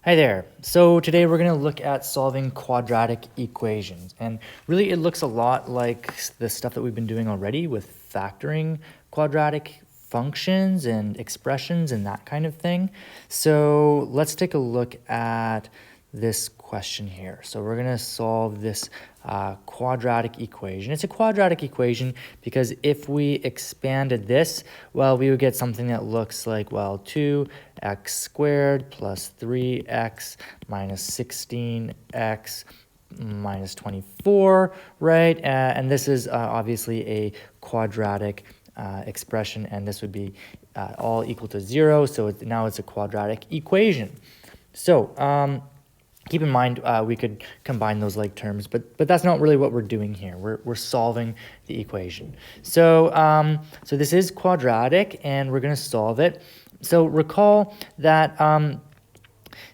Hi there. So today we're going to look at solving quadratic equations. And really it looks a lot like the stuff that we've been doing already with factoring quadratic functions and expressions and that kind of thing. So let's take a look at this question here. So we're going to solve this quadratic equation. It's a quadratic equation because if we expanded this, well, we would get something that looks like, well, 2x squared plus 3x minus 16x minus 24, right? And this is obviously a quadratic expression, and this would be all equal to 0, so now it's a quadratic equation. So keep in mind, we could combine those like terms, but that's not really what we're doing here. We're solving the equation. So so this is quadratic, and we're going to solve it. So recall that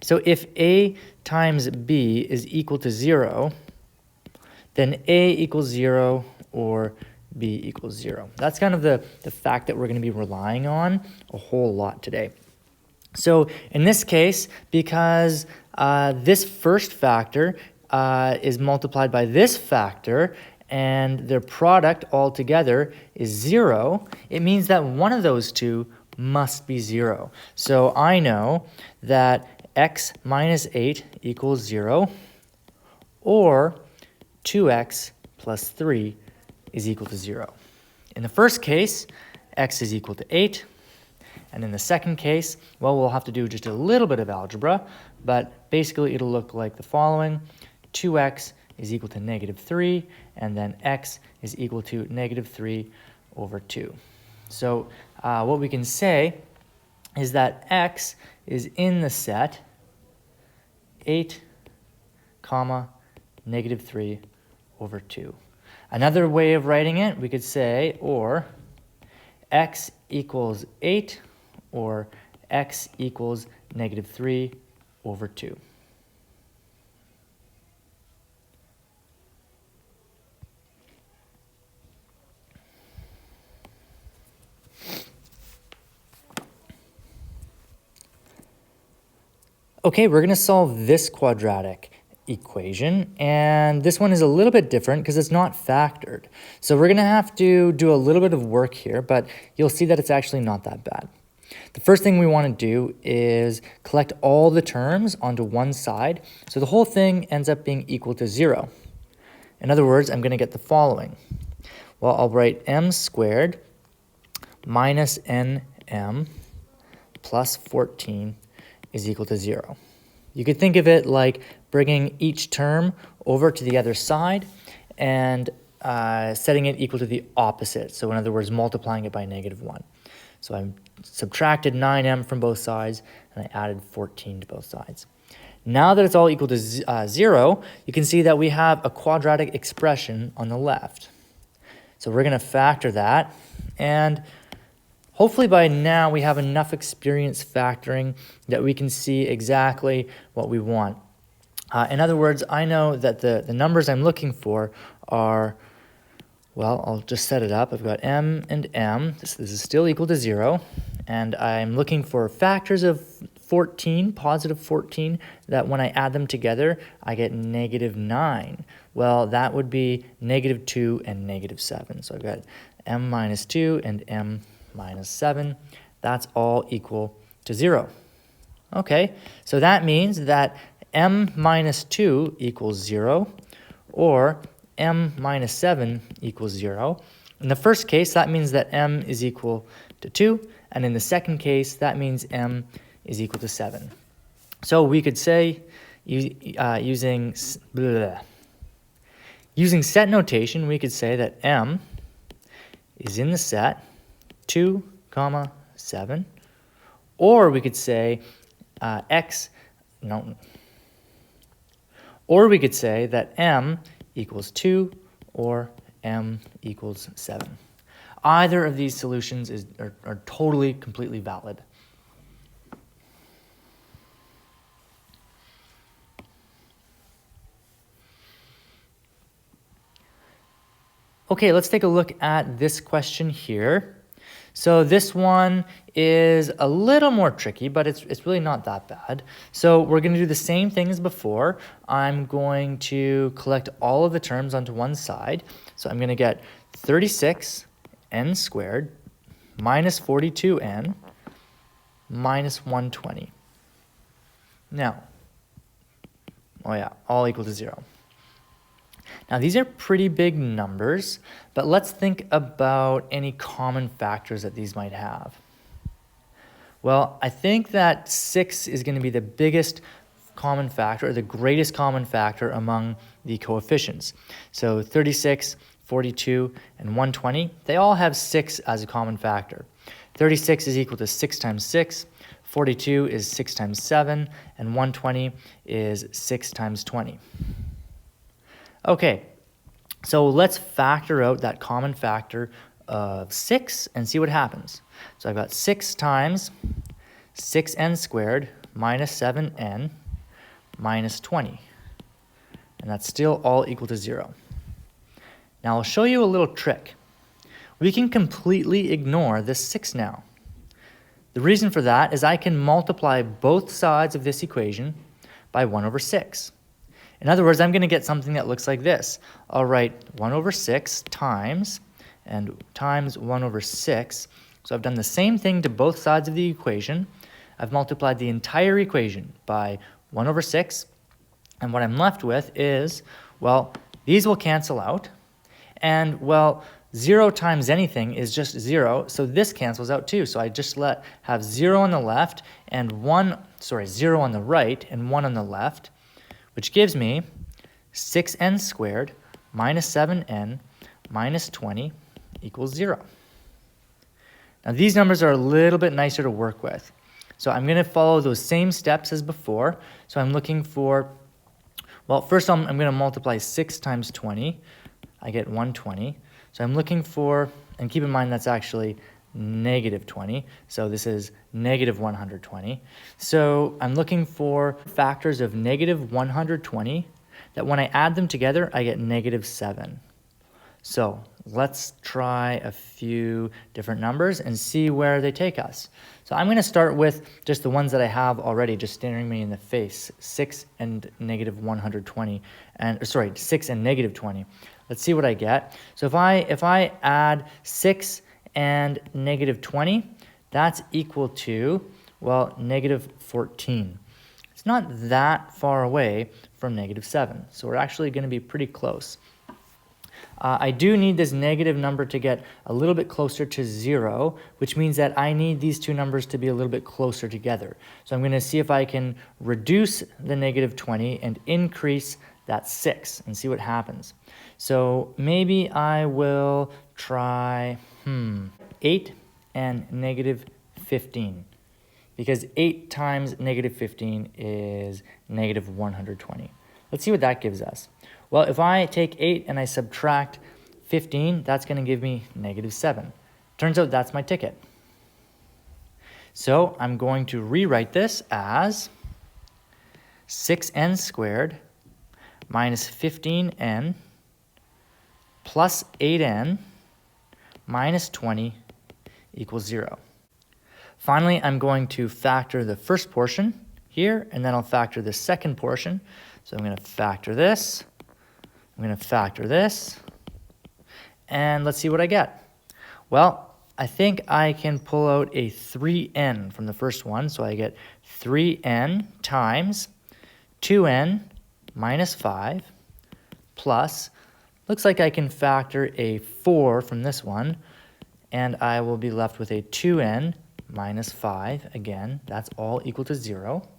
so if a times b is equal to 0, then a equals 0 or b equals 0. That's kind of the fact that we're going to be relying on a whole lot today. So in this case, because this first factor is multiplied by this factor, and their product altogether is 0, it means that one of those two must be 0. So I know that x minus 8 equals 0, or 2x plus 3 is equal to 0. In the first case, x is equal to 8. And in the second case, well, we'll have to do just a little bit of algebra, but basically it'll look like the following. 2x is equal to negative 3, and then x is equal to negative 3 over 2. So what we can say is that x is in the set 8, comma, negative 3 over 2. Another way of writing it, we could say, or x equals 8, or x equals negative 3 over 2. Okay, we're going to solve this quadratic equation, and this one is a little bit different because it's not factored. So we're going to have to do a little bit of work here, but you'll see that it's actually not that bad. The first thing we want to do is collect all the terms onto one side, so the whole thing ends up being equal to 0. In other words, I'm going to get the following. Well, I'll write m squared minus nm plus 14 is equal to 0. You could think of it like bringing each term over to the other side and setting it equal to the opposite. So in other words, multiplying it by negative 1. So I subtracted 9m from both sides, and I added 14 to both sides. Now that it's all equal to 0, you can see that we have a quadratic expression on the left. So we're going to factor that, and hopefully by now we have enough experience factoring that we can see exactly what we want. In other words, I know that the numbers I'm looking for are, well, I'll just set it up. I've got m and m. This is still equal to 0. And I'm looking for factors of 14, positive 14, that when I add them together, I get negative 9. Well, that would be negative 2 and negative 7. So I've got m minus 2 and m minus 7. That's all equal to 0. Okay, so that means that m minus 2 equals 0, or m minus 7 equals 0. In the first case, that means that m is equal to 2, and in the second case, that means m is equal to 7. So we could say, using set notation, we could say that m is in the set 2, 7, or we could say or we could say that m equals 2 or m equals 7. Either of these solutions are totally, completely valid. Okay, let's take a look at this question here. So this one is a little more tricky, but it's really not that bad. So we're going to do the same thing as before. I'm going to collect all of the terms onto one side. So I'm going to get 36n squared minus 42n minus 120. Now, oh yeah, all equal to 0. Now these are pretty big numbers, but let's think about any common factors that these might have. Well, I think that 6 is going to be the biggest common factor, or the greatest common factor among the coefficients. So 36, 42, and 120, they all have 6 as a common factor. 36 is equal to 6 times 6, 42 is 6 times 7, and 120 is 6 times 20. Okay, so let's factor out that common factor of 6 and see what happens. So I've got 6 times 6n squared minus 7n minus 20. And that's still all equal to 0. Now I'll show you a little trick. We can completely ignore this 6 now. The reason for that is I can multiply both sides of this equation by 1 over 6. In other words, I'm going to get something that looks like this. I'll write 1 over 6 times 1 over 6. So I've done the same thing to both sides of the equation. I've multiplied the entire equation by 1 over 6. And what I'm left with is, well, these will cancel out. And, well, 0 times anything is just 0, so this cancels out too. So I just have 0 on the left and 0 on the right and 1 on the left, which gives me 6n squared minus 7n minus 20 equals 0. Now these numbers are a little bit nicer to work with. So I'm going to follow those same steps as before. So I'm looking for, well, first I'm going to multiply 6 times 20. I get 120. So I'm looking for, and keep in mind that's actually negative 20. So this is negative 120. So I'm looking for factors of negative 120 that when I add them together, I get negative 7. So let's try a few different numbers and see where they take us. So I'm going to start with just the ones that I have already just staring me in the face, 6 and negative 120, and sorry, 6 and negative 20. Let's see what I get. So if I add 6 and negative 20, that's equal to, well, negative 14. It's not that far away from negative 7, so we're actually going to be pretty close. I do need this negative number to get a little bit closer to 0, which means that I need these two numbers to be a little bit closer together. So I'm going to see if I can reduce the negative 20 and increase that 6 and see what happens. So maybe I will try 8 and negative 15, because 8 times negative 15 is negative 120. Let's see what that gives us. Well, if I take 8 and I subtract 15, that's going to give me negative 7. Turns out that's my ticket. So I'm going to rewrite this as 6n squared minus 15n plus 8n minus 20 equals 0. Finally, I'm going to factor the first portion here, and then I'll factor the second portion. So I'm going to factor this. I'm going to factor this, and let's see what I get. Well, I think I can pull out a 3n from the first one, so I get 3n times 2n minus 5 plus, looks like I can factor a 4 from this one, and I will be left with a 2n minus 5. Again, that's all equal to 0.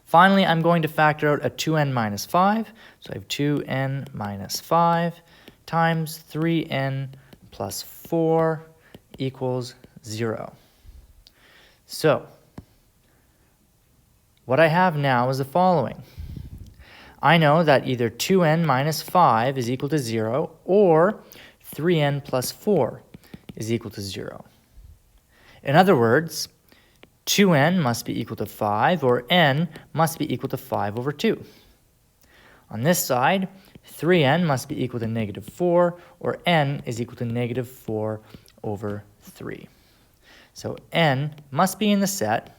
Finally, I'm going to factor out a 2n minus 5. So I have 2n minus 5 times 3n plus 4 equals 0. So what I have now is the following. I know that either 2n minus 5 is equal to 0 or 3n plus 4 is equal to 0. In other words, 2n must be equal to 5, or n must be equal to 5 over 2. On this side, 3n must be equal to negative 4, or n is equal to negative 4 over 3. So n must be in the set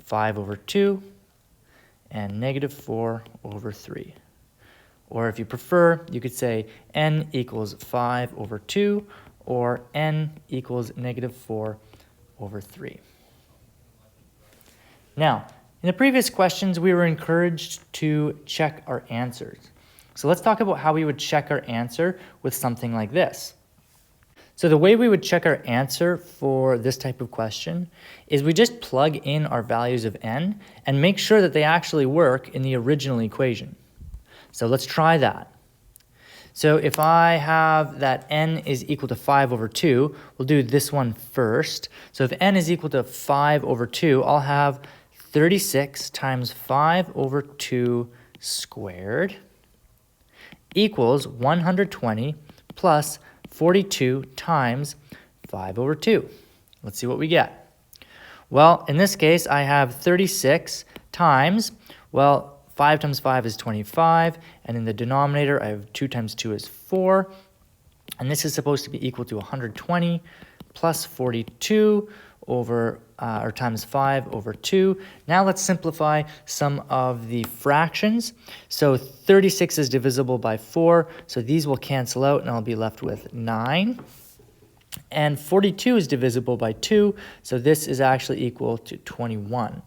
5 over 2 and negative 4 over 3. Or if you prefer, you could say n equals 5 over 2 or n equals negative 4 over 3. Now, in the previous questions, we were encouraged to check our answers. So let's talk about how we would check our answer with something like this. So the way we would check our answer for this type of question is we just plug in our values of n and make sure that they actually work in the original equation. So let's try that. So if I have that n is equal to 5 over 2, we'll do this one first. So if n is equal to 5 over 2, I'll have 36 times 5 over 2 squared equals 120 plus 42 times 5 over 2. Let's see what we get. Well, in this case, I have 36 times, well, 5 times 5 is 25, and in the denominator, I have 2 times 2 is 4, and this is supposed to be equal to 120 plus 42 over, or times 5 over 2. Now let's simplify some of the fractions. So 36 is divisible by 4, so these will cancel out, and I'll be left with 9. And 42 is divisible by 2, so this is actually equal to 21.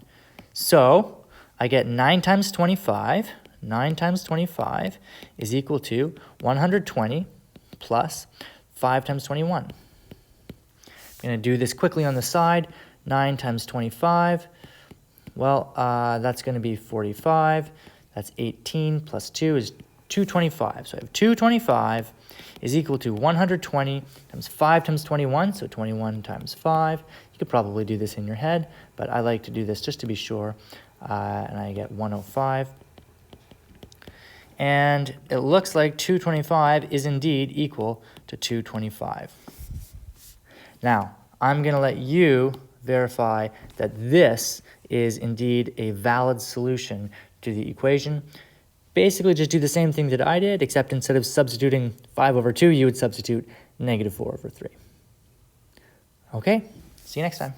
So I get 9 times 25. 9 times 25 is equal to 120 plus 5 times 21. I'm going to do this quickly on the side. 9 times 25, well, that's going to be 45. That's 18 plus 2 is 225. So I have 225 is equal to 120 times 5 times 21, so 21 times 5. You could probably do this in your head, but I like to do this just to be sure, and I get 105. And it looks like 225 is indeed equal to 225. Now, I'm going to let you verify that this is indeed a valid solution to the equation. Basically, just do the same thing that I did, except instead of substituting 5 over 2, you would substitute negative 4 over 3. Okay, see you next time.